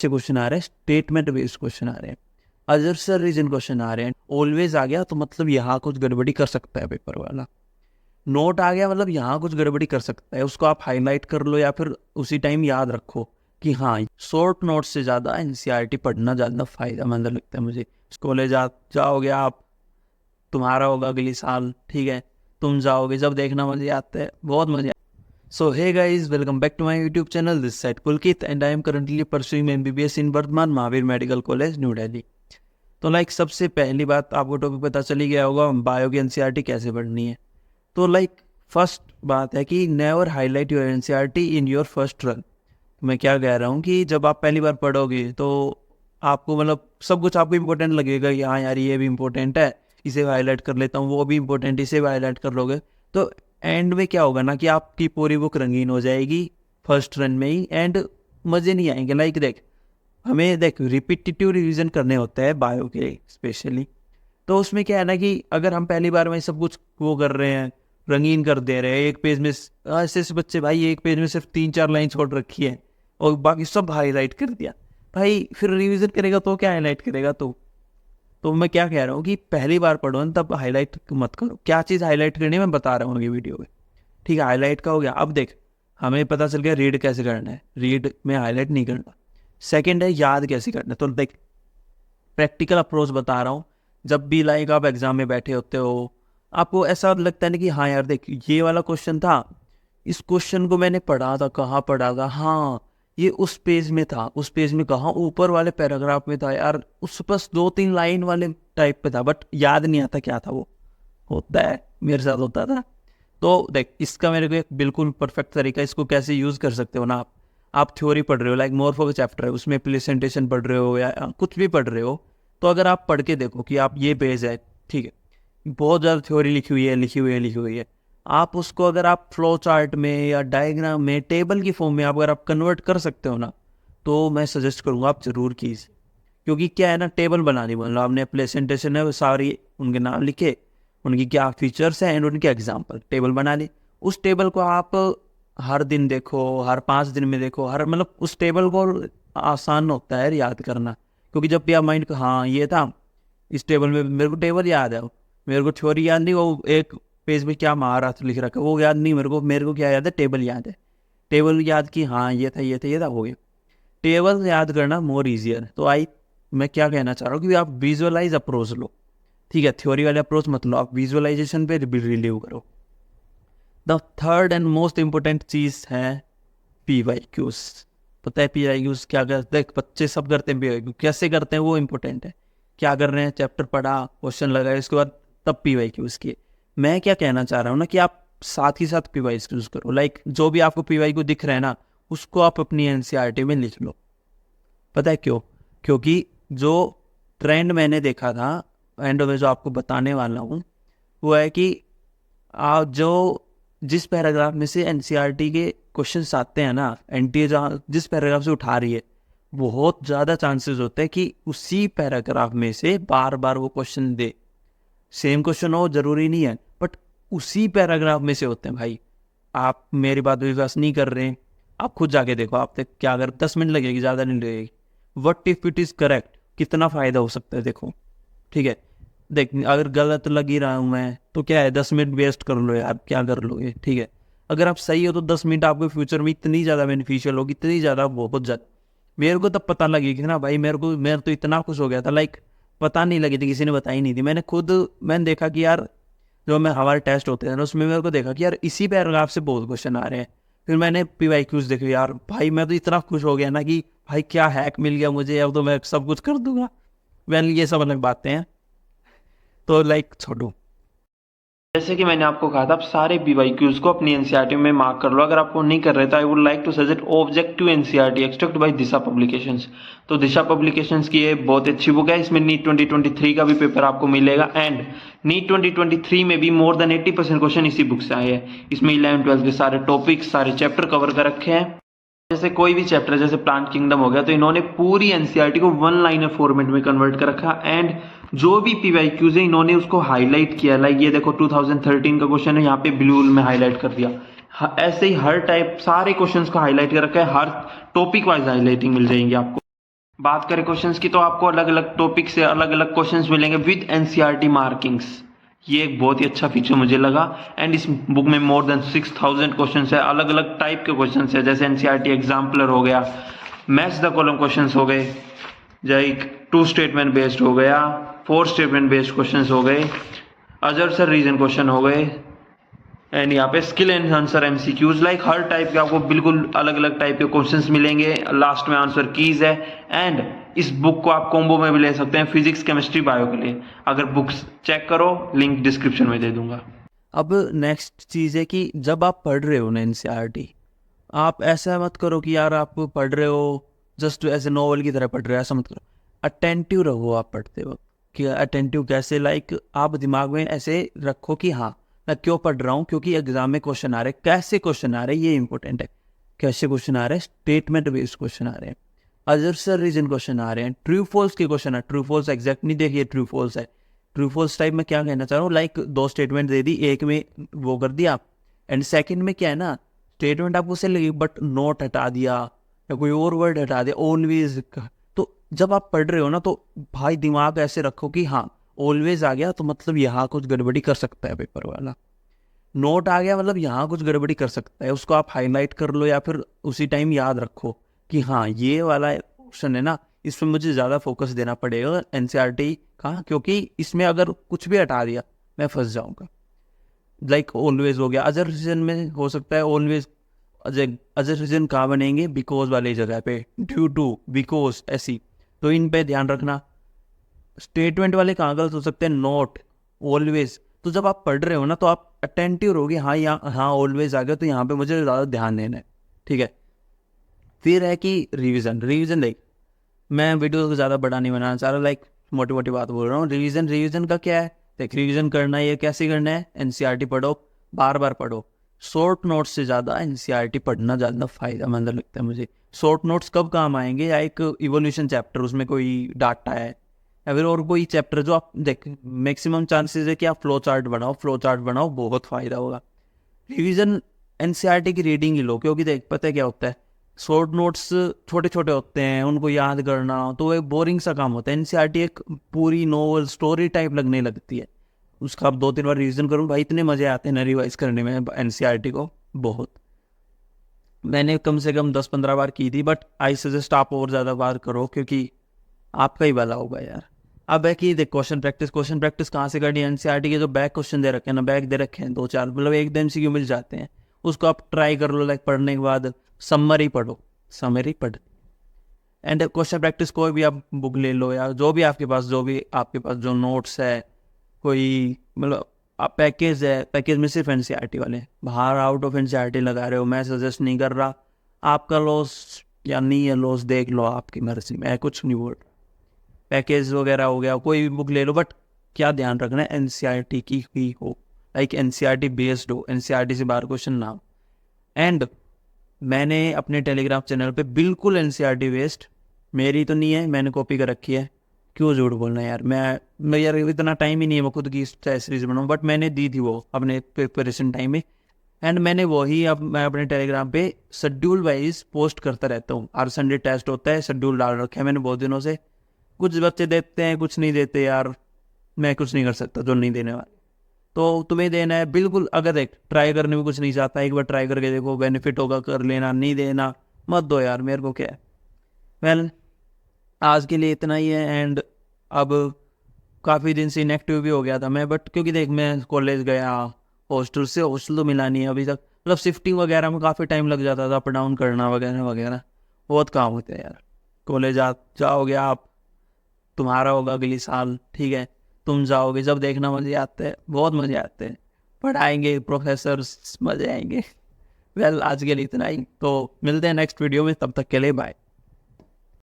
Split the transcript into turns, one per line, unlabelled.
Question आ रहे हैं, statement based question आ रहे हैं, अजर रीजन क्वेश्चन आ रहे हैं, ऑलवेज आ गया तो मतलब यहाँ कुछ गड़बड़ी कर सकता है पेपर वाला। नोट आ गया मतलब यहाँ कुछ गड़बड़ी कर सकता है, उसको आप हाईलाइट कर लो या फिर उसी टाइम याद रखो कि हाँ, शॉर्ट नोट से ज़्यादा एनसीईआरटी पढ़ना ज़्यादा फायदेमंद लगता है मुझे। कॉलेज जाओगे आप, तुम्हारा होगा अगले साल, ठीक है, तुम जाओगे जब देखना मजे आते हैं, बहुत मजे। So hey guys, welcome back to my YouTube channel, this side Pulkit and I am currently pursuing MBBS in Vardhman Mahavir Medical College New Delhi. तो सबसे पहली बात, आपको टॉपिक पता चली गया होगा बायो की एनसीईआरटी कैसे पढ़नी है। तो फर्स्ट बात है कि never highlight your NCERT in your first run. मैं क्या कह रहा हूँ कि जब आप पहली बार पढ़ोगे तो आपको सब कुछ आपको इम्पोर्टेंट लगेगा कि हाँ यार ये भी इम्पोर्टेंट है, इसे हाईलाइट कर लेता हूँ, वो भी इम्पोर्टेंट, इसे भी हाईलाइट कर लोगे तो एंड में क्या होगा ना कि आपकी पूरी बुक रंगीन हो जाएगी फर्स्ट रन में ही, एंड मज़े नहीं आएंगे। देख रिपीटिटिव रिवीजन करने होते हैं बायो के स्पेशली। तो उसमें क्या है ना कि अगर हम पहली बार में सब कुछ वो कर रहे हैं, रंगीन कर दे रहे हैं, एक पेज में ऐसे बच्चे भाई एक पेज में सिर्फ 3-4 लाइन छोड़ रखी है और बाकी सब हाईलाइट कर दिया, भाई फिर रिवीजन करेगा तो क्या हाईलाइट करेगा। तो मैं क्या कह रहा हूँ कि पहली बार पढ़ो ना तब हाईलाइट मत करो। क्या चीज़ हाईलाइट करनी है मैं बता रहा हूँ ये वीडियो में, ठीक है। हाईलाइट का हो गया। अब देख, हमें पता चल गया रीड कैसे करना है, रीड में हाईलाइट नहीं करना। सेकंड है याद कैसे करना है। तो देख, प्रैक्टिकल अप्रोच बता रहा हूँ। जब भी आप एग्जाम में बैठे होते हो, आपको ऐसा लगता है ना कि हाँ यार देख ये वाला क्वेश्चन था, इस क्वेश्चन को मैंने पढ़ा था, कहाँ पढ़ा था, हाँ ये उस पेज में था, उस पेज में कहाँ, ऊपर वाले पैराग्राफ में था यार, उस बस 2-3 लाइन वाले टाइप पे था, बट याद नहीं आता क्या था वो। होता है, मेरे साथ होता था। तो देख, इसका मेरे को एक बिल्कुल परफेक्ट तरीका, इसको कैसे यूज़ कर सकते हो ना आप थ्योरी पढ़ रहे हो, मोरफो का चैप्टर है, उसमें प्रेजेंटेशन पढ़ रहे हो या कुछ भी पढ़ रहे हो, तो अगर आप पढ़ के देखो कि आप ये पेज है, ठीक है, बहुत ज़्यादा थ्योरी लिखी हुई है, आप उसको अगर आप फ्लो चार्ट में या डायग्राम में टेबल की फॉर्म में अगर आप कन्वर्ट कर सकते हो ना, तो मैं सजेस्ट करूँगा आप ज़रूर कीजिए। क्योंकि क्या है ना, टेबल बनानी, आपने प्रेजेंटेशन है वो सारी उनके नाम लिखे, उनकी क्या फीचर्स हैं एंड उनके एग्जाम्पल, टेबल बना ली। उस टेबल को आप हर दिन देखो, हर 5 दिन में देखो, हर उस टेबल को आसान होता है याद करना। क्योंकि जब भी आप माइंड को हाँ ये था, इस टेबल में मेरे को टेबल याद है, मेरे को थ्योरी याद नहीं, वो एक पेज में क्या महाराष्ट्र लिख रखा है वो याद नहीं, मेरे को क्या याद है, टेबल याद है। टेबल याद की हाँ ये था हो गया। टेबल याद करना मोर ईजियर। तो मैं क्या कहना चाह रहा हूँ कि आप विजुअलाइज अप्रोच लो, ठीक है, थ्योरी वाले अप्रोच मत लो, आप विजुअलाइजेशन पे रिलीव करो। The third and most important चीज़ है PYQs। पता है PYQs क्या करते हैं? बच्चे सब करते हैं PYQ, कैसे करते हैं वो इंपॉर्टेंट है। क्या कर रहे हैं, चैप्टर पढ़ा, क्वेश्चन लगाया, इसके बाद तब PYQs किए। मैं क्या कहना चाह रहा हूँ ना कि आप साथ ही साथ PYQs करो। जो भी आपको PYQ दिख रहा है ना, उसको आप अपनी NCERT में लिख लो। पता है क्यों? क्योंकि जो ट्रेंड मैंने देखा था एंड में जो आपको बताने वाला हूँ वो है कि जो जिस पैराग्राफ में से NCERT के क्वेश्चंस आते हैं ना, NTA जिस पैराग्राफ से उठा रही है, बहुत ज़्यादा चांसेस होते हैं कि उसी पैराग्राफ में से बार बार वो क्वेश्चन दे। सेम क्वेश्चन हो जरूरी नहीं है, बट उसी पैराग्राफ में से होते हैं भाई। आप मेरी बात विश्वास नहीं कर रहे हैं, आप खुद जाके देखो। आप तक क्या अगर 10 मिनट लगेगी, ज़्यादा नहीं लगेगी। What if it is correct, कितना फ़ायदा हो सकता है देखो, ठीक है। देख, अगर गलत लग ही रहा हूँ मैं तो क्या है, 10 मिनट वेस्ट कर लो यार, क्या कर लोगे, ठीक है। अगर आप सही हो तो 10 मिनट आपको फ्यूचर में इतनी ज़्यादा बेनिफिशियल होगी, इतनी ज़्यादा, बहुत ज़्यादा। मेरे को तब पता लगेगी ना भाई, मैं तो इतना खुश हो गया था, पता नहीं लगी थी, किसी ने बताई नहीं थी। मैंने देखा कि यार जो मैं हमारे टेस्ट होते हैं ना, उसमें मेरे को देखा कि यार इसी पैराग्राफ से बहुत क्वेश्चन आ रहे हैं। फिर मैंने PYQs देखे यार, भाई मैं तो इतना खुश हो गया ना कि भाई क्या हैक मिल गया मुझे, अब तो मैं सब कुछ कर दूंगा। ये सब अलग बातें हैं, तो छोड़ो। जैसे कि मैंने आपको कहा था, आप सारे PYQs को अपनी NCERT में मार्क कर लो। अगर आपको नहीं कर रहे तो I would like to suggest objective NCERT extract by Disha publications. तो दिशा पब्लिकेशंस की ये बहुत अच्छी बुक है। इसमें नीट 2023 का भी पेपर आपको मिलेगा एंड नीट 2023 में भी मोर देन 80% क्वेश्चन इसी बुक से आए हैं। इसमें 11-12 के सारे टॉपिक्स, सारे चैप्टर कवर कर रखे हैं। जैसे कोई भी चैप्टर, जैसे प्लांट किंगडम हो गया, तो इन्होंने पूरी NCERT को 1 लाइनर फॉर्मेट में कन्वर्ट कर रखा एंड जो भी PYQs है इन्होंने उसको हाईलाइट किया। ये देखो 2013 का क्वेश्चन है, यहाँ पे ब्लू में हाईलाइट कर दिया। ऐसे ही हर टाइप सारे क्वेश्चंस को हाईलाइट कर रखा है, हर टॉपिक वाइज हाईलाइटिंग मिल जाएंगे आपको। बात करें क्वेश्चंस की तो आपको अलग अलग टॉपिक से अलग अलग क्वेश्चंस मिलेंगे विद एनसीईआरटी मार्किंग्स। ये एक बहुत ही अच्छा फीचर मुझे लगा। एंड इस बुक में मोर देन 6000 क्वेश्चन है, अलग अलग टाइप के क्वेश्चन है, जैसे एनसीईआरटी एग्जाम्पलर हो गया, मैच द कॉलम क्वेश्चन हो गए, जैसे 2 स्टेटमेंट बेस्ड हो गया, 4 स्टेटमेंट बेस्ड क्वेश्चन हो गए, अजर रीजन क्वेश्चन हो गए, एंड यहाँ पे स्किल एनहांसर एमसीक्यूज, लाइक हर टाइप के आपको बिल्कुल अलग अलग टाइप के क्वेश्चंस मिलेंगे। लास्ट में आंसर कीज है। एंड इस बुक को आप कॉम्बो में भी ले सकते हैं फिजिक्स केमिस्ट्री बायो के लिए। अगर बुक्स चेक करो, लिंक डिस्क्रिप्शन में दे दूंगा। अब नेक्स्ट चीज़ है कि जब आप पढ़ रहे हो ना एनसीईआरटी, आप ऐसा मत करो कि यार आप पढ़ रहे हो जस्ट ऐसे नॉवल की तरह पढ़ रहे हो, ऐसा मत करो। अटेंटिव रहो आप पढ़ते वक्त। कि अटेंटिव कैसे, लाइक आप दिमाग में ऐसे रखो कि हाँ मैं क्यों पढ़ रहा हूँ, क्योंकि एग्जाम में क्वेश्चन आ रहे हैं। कैसे क्वेश्चन आ रहे हैं ये इंपॉर्टेंट है। कैसे क्वेश्चन आ रहे हैं, स्टेटमेंट बेस्ड क्वेश्चन आ रहे हैं, अजर रीजन क्वेश्चन आ रहे हैं, ट्रू फॉल्स के क्वेश्चन है। ट्रू फॉल्स एग्जैक्ट नहीं देखिए, ट्रू फॉल्स है। ट्रू फॉल्स टाइप में क्या कहना चाह रहा हूँ, लाइक 2 स्टेटमेंट दे दी, एक में वो कर दिया, एंड सेकंड में क्या है ना, स्टेटमेंट आपको सही लगी बट नोट हटा दिया या कोई और वर्ड हटा दिया, ऑलवेज। तो जब आप पढ़ रहे हो ना, तो भाई दिमाग ऐसे रखो कि हाँ ऑलवेज आ गया तो मतलब यहाँ कुछ गड़बड़ी कर सकता है पेपर वाला। नोट आ गया मतलब यहाँ कुछ गड़बड़ी कर सकता है, उसको आप हाईलाइट कर लो या फिर उसी टाइम याद रखो कि हाँ ये वाला ऑप्शन है ना, इसमें मुझे ज़्यादा फोकस देना पड़ेगा एनसीईआरटी का, क्योंकि इसमें अगर कुछ भी हटा दिया मैं फंस जाऊँगा। लाइक ऑलवेज हो गया। अजर रीजन में हो सकता है ऑलवेज, अजर रीजन कहाँ बनेंगे, बिकॉज वाली जगह पे, ड्यू टू, बिकॉज, ऐसी। तो इन पे ध्यान रखना। स्टेटमेंट वाले कहाँ गलत हो सकते हैं, नॉट, ऑलवेज। तो जब आप पढ़ रहे हो ना तो आप अटेंटिव रहोगे, हाँ यहाँ हाँ ऑलवेज आ गया तो यहाँ पे मुझे ज़्यादा ध्यान देना है, ठीक है। फिर है कि रिवीजन देख, मैं वीडियो को ज़्यादा बड़ा नहीं बनाना चाह रहा, लाइक मोटी मोटी बात बोल रहा हूँ। रिवीजन का क्या है, देख रिवीजन करना है, ये कैसे करना है, एनसीईआरटी पढ़ो, बार बार पढ़ो। शॉर्ट नोट्स से ज़्यादा एनसीईआरटी पढ़ना ज़्यादा फायदेमंद लगता है मुझे। शॉर्ट नोट्स कब काम आएंगे, या एक इवोल्यूशन चैप्टर उसमें कोई डाटा है या फिर और कोई चैप्टर जो आप देख, मैक्सिमम चांसेस है कि आप फ्लो चार्ट बनाओ, बहुत फ़ायदा होगा। रिवीजन एनसीईआरटी की रीडिंग ही लो, क्योंकि देख पता है क्या होता है, शॉर्ट नोट्स छोटे छोटे होते हैं, उनको याद करना तो एक बोरिंग सा काम होता है। एनसीईआरटी एक पूरी नोवेल स्टोरी टाइप लगने लगती है। उसका आप 2-3 बार रिवीजन करूँ भाई, इतने मज़े आते हैं ना रिवाइज करने में एनसीईआरटी को, बहुत। मैंने कम से कम 10-15 बार की थी, बट आई सजेस्ट आप और ज़्यादा बार करो, क्योंकि आपका ही भला होगा यार। अब है कि देख क्वेश्चन प्रैक्टिस कहाँ से करनी है, एनसीईआरटी के जो बैक क्वेश्चन दे रखे हैं ना, बैक दे रखे हैं 2-4, मतलब एक दिन एमसीक्यू मिल जाते हैं, उसको आप ट्राई कर लो। लाइक पढ़ने के बाद समरी पढ़। एंड क्वेश्चन प्रैक्टिस कोई भी आप बुक ले लो, या जो भी आपके पास जो नोट्स है, कोई मतलब आप पैकेज में सिर्फ एनसीईआरटी वाले, बाहर आउट ऑफ एनसीईआरटी लगा रहे हो, मैं सजेस्ट नहीं कर रहा। आपका लॉस या नहीं है लॉस, देख लो आपकी मर्जी, मैं कुछ नहीं बोल। पैकेज वगैरह हो गया, कोई भी बुक ले लो, बट क्या ध्यान रखना है, एनसीईआरटी की ही हो, लाइक एनसीईआरटी बेस्ड हो, एनसीईआरटी से बाहर क्वेश्चन ना हो। एंड मैंने अपने टेलीग्राम चैनल पे बिल्कुल एनसीईआरटी बेस्ड, मेरी तो नहीं है, मैंने कॉपी कर रखी है, क्यों झूठ बोलना यार, मैं यार इतना टाइम ही नहीं है मैं खुद की सीरीज बनाऊँ, बट मैंने दी थी वो अपने प्रिपरेशन टाइम में। एंड मैंने वही अब मैं अपने टेलीग्राम पे शेड्यूल वाइज पोस्ट करता रहता हूँ। हर संडे टेस्ट होता है, शेड्यूल डाल रखा है मैंने बहुत दिनों से। कुछ बच्चे देते हैं, कुछ नहीं देते यार, मैं कुछ नहीं कर सकता जो नहीं देने वाले। तो तुम्हें देना है बिल्कुल। अगर देख ट्राई करने में कुछ नहीं चाहता, एक बार ट्राई करके देखो, बेनिफिट होगा कर लेना, नहीं देना मत दो यार, मेरे को क्या है। वेल आज के लिए इतना ही है। एंड अब काफ़ी दिन से इनएक्टिव भी हो गया था मैं, बट क्योंकि देख मैं कॉलेज गया, हॉस्टल तो मिला नहीं है अभी तक, मतलब शिफ्टिंग वगैरह में काफ़ी टाइम लग जाता था, अप डाउन करना वगैरह वगैरह, बहुत काम होते हैं यार। कॉलेज जाओगे आप, तुम्हारा होगा अगले साल, ठीक है, तुम जाओगे, जब देखना मज़े आते हैं, बहुत मज़े आते हैं, पढ़ाएंगे प्रोफेसर्स, मज़े आएंगे। वेल आज के लिए इतना ही, तो मिलते हैं नेक्स्ट वीडियो में, तब तक के लिए बाय।